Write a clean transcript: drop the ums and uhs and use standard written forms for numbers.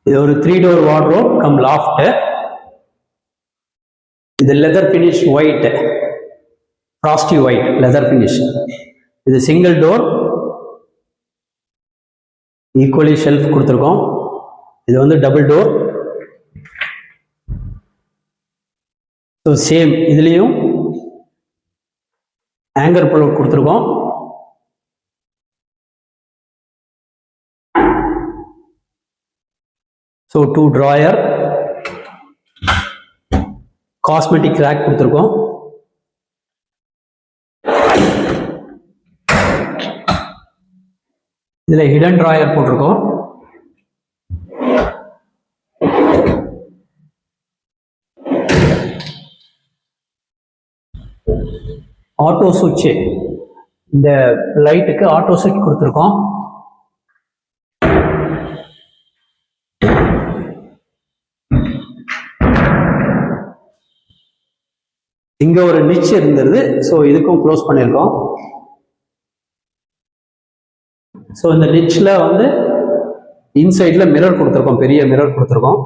இது ஒரு 3 door wardrobe come loft. இது leather finish white, frosty white leather finish. இது சிங்கிள் டோர், ஈக்குவலி ஷெல்ஃப் கொடுத்துருக்கோம். இது வந்து டபுள் டோர். ஸோ சேம் இதுலேயும் ஆங்கர் புல்லட் கொடுத்துருக்கோம். ஸோ 2 ட்ராயர், காஸ்மெட்டிக் ரேக் கொடுத்துருக்கோம். இதில் ஹிடன் ட்ராயர் போட்டிருக்கோம். ஆட்டோ சுவிட்ச், இந்த லைட்டுக்கு ஆட்டோ சுவிட்ச் கொடுத்துருக்கோம். இங்க ஒரு நிச் இருந்தது, ஸோ இதுக்கும் க்ளோஸ் பண்ணியிருக்கோம். ஸோ இந்த நிச்சில் வந்து இன்சைடில் மிரர் கொடுத்துருக்கோம், பெரிய மிரர் கொடுத்துருக்கோம்.